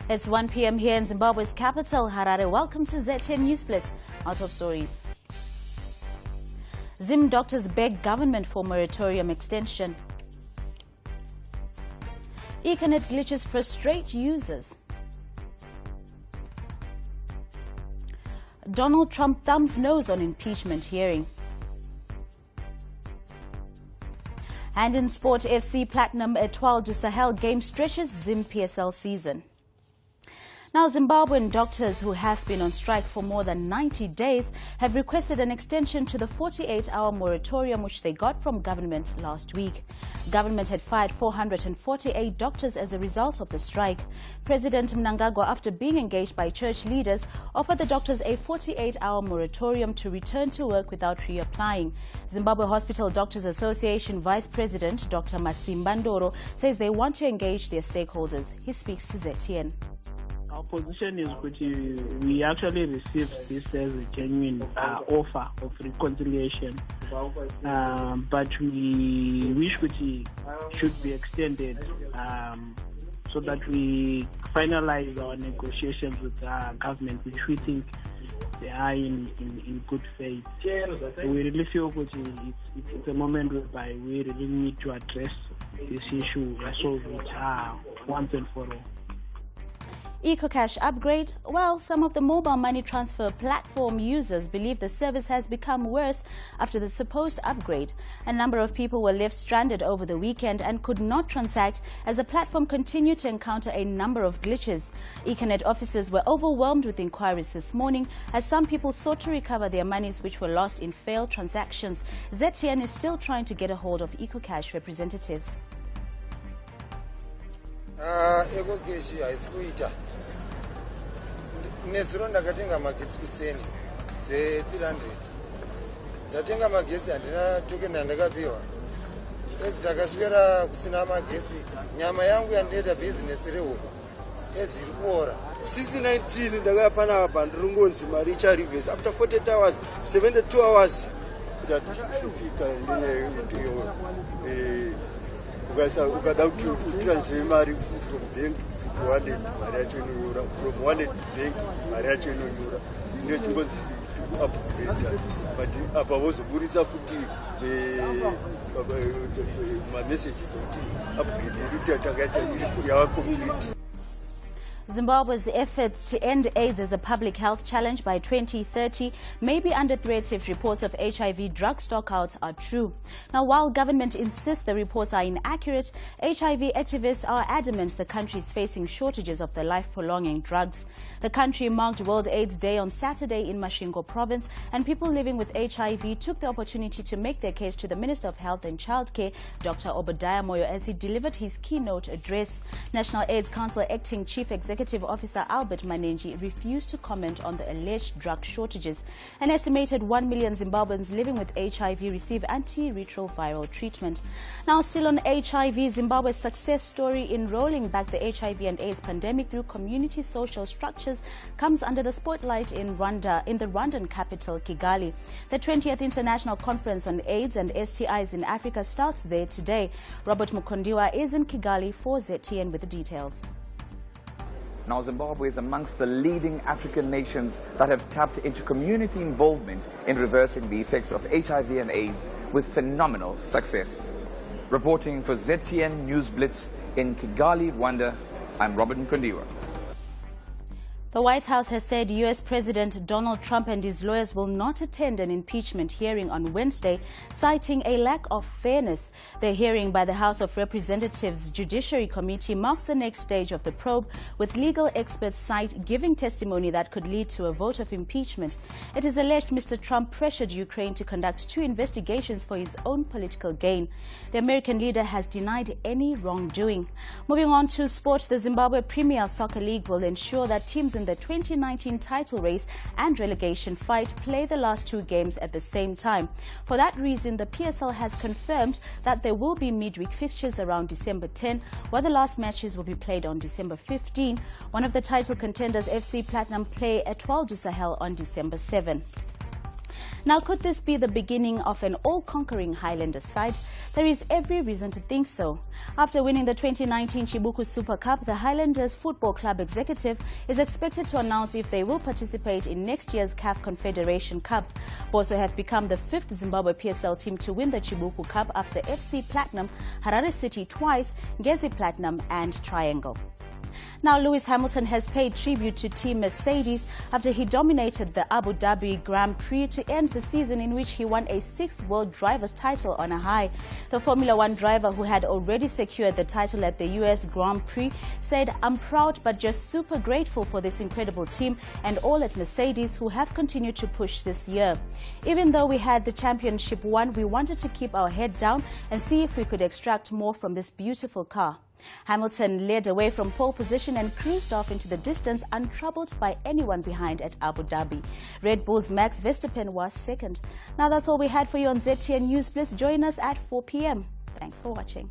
It's 1 p.m. here in Zimbabwe's capital, Harare. Welcome to ZTN News Blitz. Our top stories. Zim doctors beg government for moratorium extension. Econet glitches frustrate users. Donald Trump thumbs nose on impeachment hearing. And in sport, FC Platinum Etoile du Sahel game stretches Zim PSL season. Now, Zimbabwean doctors who have been on strike for more than 90 days have requested an extension to the 48-hour moratorium which they got from government last week. Government had fired 448 doctors as a result of the strike. President Mnangagwa, after being engaged by church leaders, offered the doctors a 48-hour moratorium to return to work without reapplying. Zimbabwe Hospital Doctors Association Vice President Dr. Masimba Ndoro says they want to engage their stakeholders. He speaks to ZTN. Our position is that we actually received this as a genuine offer of reconciliation, but we wish it should be extended so that we finalize our negotiations with our government, which we think they are in good faith. We really feel that it's a moment whereby we really need to address this issue and solve it once and for all. Ecocash upgrade? Well, some of the mobile money transfer platform users believe the service has become worse after the supposed upgrade. A number of people were left stranded over the weekend and could not transact as the platform continued to encounter a number of glitches. Econet officers were overwhelmed with inquiries this morning as some people sought to recover their monies which were lost in failed transactions. ZTN is still trying to get a hold of Ecocash representatives. Ecocash haisikuita nezuro ndakatenga magetsi kuseni ze300 ndatenga magetsi handina token ndakapiwa ezi takaswera kusina magetsi nyama yangu yandiita business rehuka ezi iri kuora 619 ndakaya pana bandrungonzi mari icha reverse after 48 hours 72 hours ndatashuphika ndiyo ukada kutransfer mari from bank to wallet mari yacho inonyura from wallet to bank mari yacho inonyura ndiyo chingonzi upgrade but apa vozoburitsa futi mamessages okuti upgrade yedu takaita yava complete. Zimbabwe's efforts to end AIDS as a public health challenge by 2030 may be under threat if reports of HIV drug stockouts are true. Now, while government insists the reports are inaccurate, HIV activists are adamant the country is facing shortages of the life-prolonging drugs. The country marked World AIDS Day on Saturday in Masvingo province, and people living with HIV took the opportunity to make their case to the Minister of Health and Childcare, Dr. Obadiah Moyo, as he delivered his keynote address. National AIDS Council Acting Chief Executive Officer Albert Manenji refused to comment on the alleged drug shortages. An estimated 1 million Zimbabweans living with HIV receive antiretroviral treatment. Now, still on HIV, Zimbabwe's success story in rolling back the HIV and AIDS pandemic through community social structures comes under the spotlight in Rwanda, in the Rwandan capital, Kigali. The 20th International Conference on AIDS and STIs in Africa starts there today. Robert Mukondiwa is in Kigali for ZTN with the details. Now, Zimbabwe is amongst the leading African nations that have tapped into community involvement in reversing the effects of HIV and AIDS with phenomenal success. Reporting for ZTN News Blitz in Kigali, Rwanda, I'm Robert Nkondiwa. The White House has said U.S. President Donald Trump and his lawyers will not attend an impeachment hearing on Wednesday, citing a lack of fairness. The hearing by the House of Representatives Judiciary Committee marks the next stage of the probe, with legal experts cite giving testimony that could lead to a vote of impeachment. It is alleged Mr. Trump pressured Ukraine to conduct 2 investigations for his own political gain. The American leader has denied any wrongdoing. Moving on to sport, the Zimbabwe Premier Soccer League will ensure that teams in the 2019 title race and relegation fight play the last 2 games at the same time. For that reason, the PSL has confirmed that there will be midweek fixtures around December 10, while the last matches will be played on December 15. One of the title contenders, FC Platinum, play Etoile du Sahel on December 7. Now, could this be the beginning of an all-conquering Highlander side? There is every reason to think so. After winning the 2019 Chibuku Super Cup, the Highlanders Football Club executive is expected to announce if they will participate in next year's CAF Confederation Cup. Boso have become the 5th Zimbabwe PSL team to win the Chibuku Cup after FC Platinum, Harare City twice, Ngezi Platinum and Triangle. Now, Lewis Hamilton has paid tribute to Team Mercedes after he dominated the Abu Dhabi Grand Prix to end the season in which he won a 6th World Drivers' title on a high. The Formula One driver, who had already secured the title at the US Grand Prix, said, "I'm proud but just super grateful for this incredible team and all at Mercedes who have continued to push this year. Even though we had the championship won, we wanted to keep our head down and see if we could extract more from this beautiful car." Hamilton led away from pole position and cruised off into the distance, untroubled by anyone behind at Abu Dhabi. Red Bull's Max Verstappen was second. Now that's all we had for you on ZTN News. Please join us at 4 p.m. Thanks for watching.